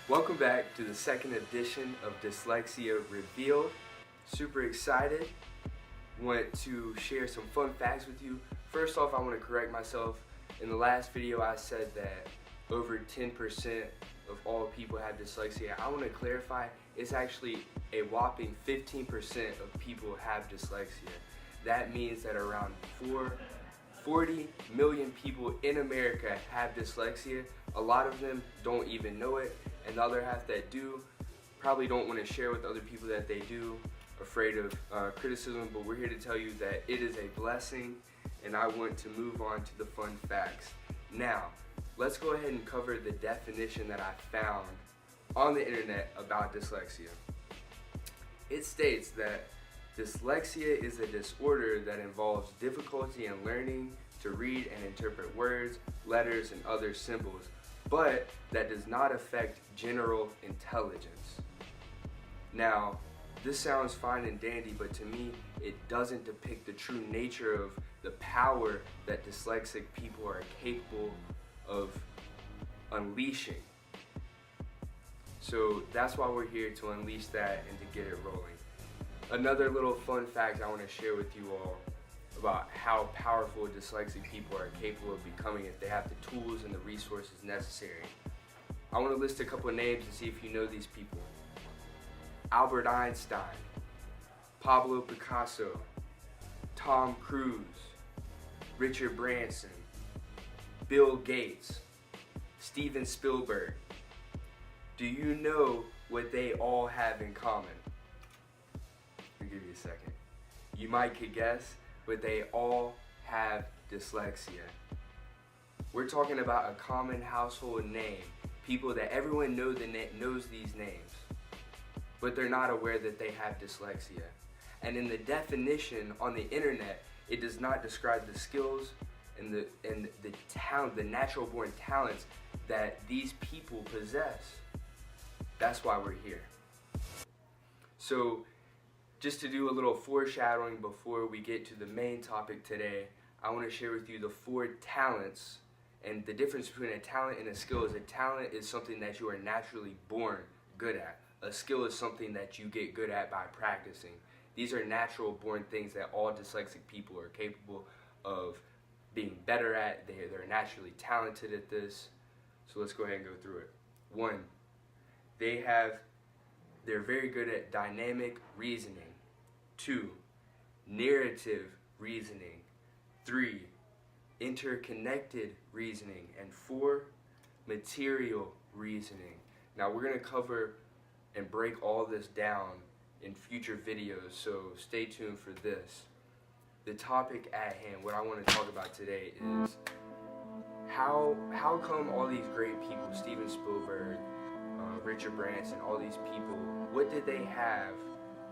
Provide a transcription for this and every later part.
Welcome back to the second edition of Dyslexia Revealed. Super excited. Want to share some fun facts with you. First off, I want to correct myself. In the last video, I said that over 10% of all people have dyslexia. I want to clarify, it's actually a whopping 15% of people have dyslexia. That means that around 40 million people in America have dyslexia. A lot of them don't even know it, and the other half that do probably don't want to share with other people that they do, afraid of criticism. But we're here to tell you that it is a blessing, and I want to move on to the fun facts. Now, let's go ahead and cover the definition that I found on the internet about dyslexia. It states that dyslexia is a disorder that involves difficulty in learning to read and interpret words, letters, and other symbols, but that does not affect general intelligence. Now, this sounds fine and dandy, but to me, it doesn't depict the true nature of the power that dyslexic people are capable of unleashing. So that's why we're here, to unleash that and to get it rolling. Another little fun fact I want to share with you all about how powerful dyslexic people are capable of becoming if they have the tools and the resources necessary. I want to list a couple of names and see if you know these people. Albert Einstein, Pablo Picasso, Tom Cruise, Richard Branson, Bill Gates, Steven Spielberg. Do you know what they all have in common? I'll give you a second. You might could guess, but they all have dyslexia. We're talking about a common household name, people that everyone knows these names, but they're not aware that they have dyslexia. And in the definition on the internet, it does not describe the skills and the talent, the natural born talents that these people possess. That's why we're here. So, just to do a little foreshadowing before we get to the main topic today, I want to share with you the 4 talents, and the difference between a talent and a skill is a talent is something that you are naturally born good at. A skill is something that you get good at by practicing. These are natural born things that all dyslexic people are capable of being better at. They're naturally talented at this. So let's go ahead and go through it. 1, they're very good at dynamic reasoning. 2, narrative reasoning. 3, interconnected reasoning. And 4, material reasoning. Now we're going to cover and break all this down in future videos, so stay tuned for this. The topic at hand, what I want to talk about today is how come all these great people, Steven Spielberg, Richard Branson, all these people, what did they have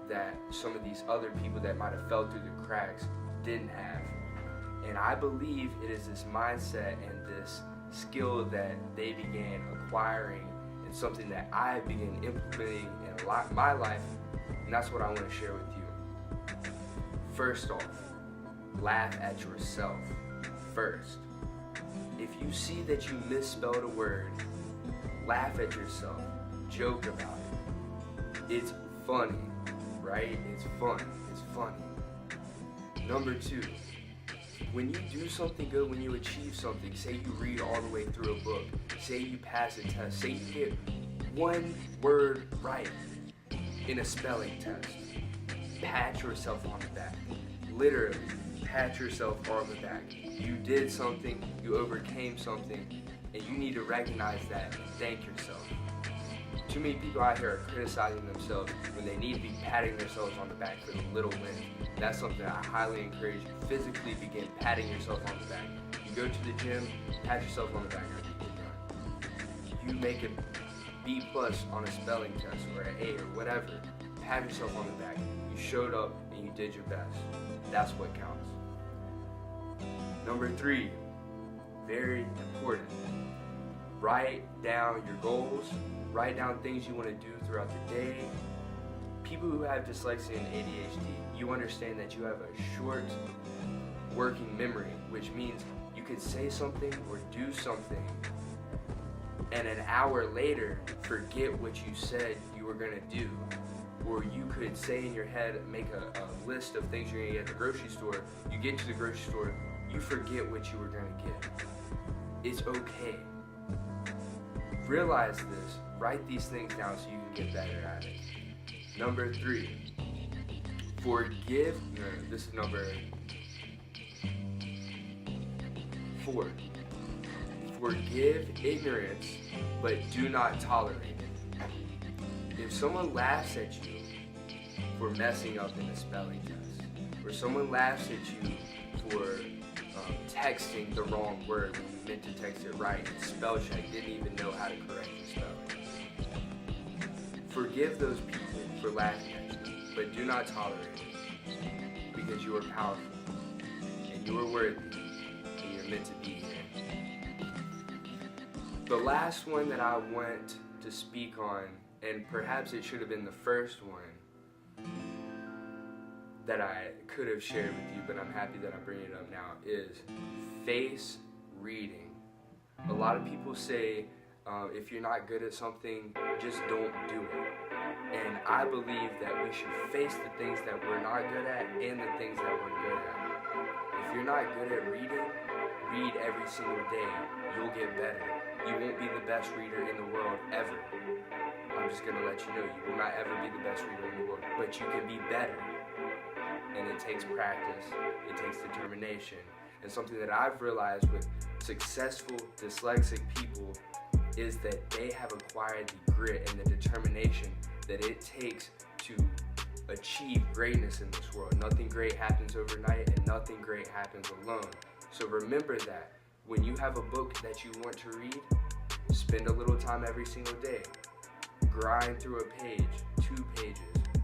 that some of these other people that might have fell through the cracks didn't have? And I believe it is this mindset and this skill that they began acquiring, and something that I began implementing in my life, and that's what I want to share with you. First off, laugh at yourself first. If you see that you misspelled a word, laugh at yourself, joke about it. It's funny, right? It's fun, it's funny. Number 2, when you do something good, when you achieve something, say you read all the way through a book, say you pass a test, say you get 1 word right in a spelling test, pat yourself on the back. Literally, pat yourself on the back. You did something, you overcame something, and you need to recognize that and thank yourself. Too many people out here are criticizing themselves when they need to be patting themselves on the back for the little wins. That's something I highly encourage you. Physically begin patting yourself on the back. You go to the gym, pat yourself on the back after you get done. You make a B+ on a spelling test, or an A, or whatever. Pat yourself on the back. You showed up and you did your best. That's what counts. Number 3, very important. Write down your goals. Write down things you want to do throughout the day. People who have dyslexia and ADHD, you understand that you have a short working memory, which means you could say something or do something and an hour later forget what you said you were gonna do. Or you could say in your head, make a list of things you're gonna get at the grocery store. You get to the grocery store, you forget what you were gonna get. It's okay. Realize this, write these things down so you can get better at it. Number 3, this is number 4. Forgive ignorance, but do not tolerate it. If someone laughs at you for messing up in a spelling test, or someone laughs at you for texting the wrong word when you meant to text it right, and spell check didn't even know how to correct the spelling, forgive those people for laughing at you, but do not tolerate it, because you are powerful, and you are worthy, and you're meant to be here. The last one that I want to speak on, and perhaps it should have been the first one that I could have shared with you, but I'm happy that I'm bringing it up now, is face reading. A lot of people say, if you're not good at something, just don't do it. And I believe that we should face the things that we're not good at and the things that we're good at. If you're not good at reading, read every single day. You'll get better. You won't be the best reader in the world ever. I'm just going to let you know, you will not ever be the best reader in the world, but you can be better. And it takes practice, it takes determination. And something that I've realized with successful dyslexic people is that they have acquired the grit and the determination that it takes to achieve greatness in this world. Nothing great happens overnight, and nothing great happens alone. So remember that when you have a book that you want to read, spend a little time every single day. Grind through a page, 2 pages,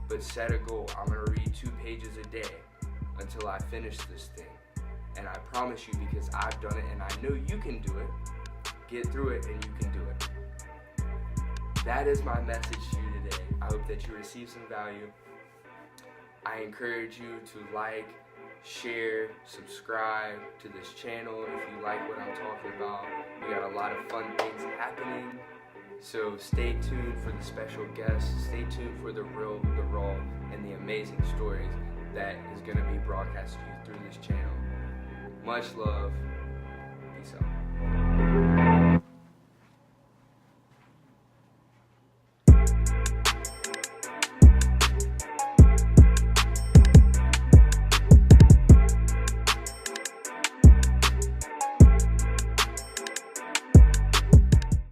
but set a goal. I'm going to read 2 pages a day until I finish this thing. And I promise you, because I've done it and I know you can do it, get through it and you can do it. That is my message to you today. I hope that you receive some value. I encourage you to like, share, subscribe to this channel if you like what I'm talking about. We got a lot of fun things happening. So stay tuned for the special guests. Stay tuned for the real, the raw, and the amazing stories that is going to be broadcast to you through this channel. Much love. Peace out.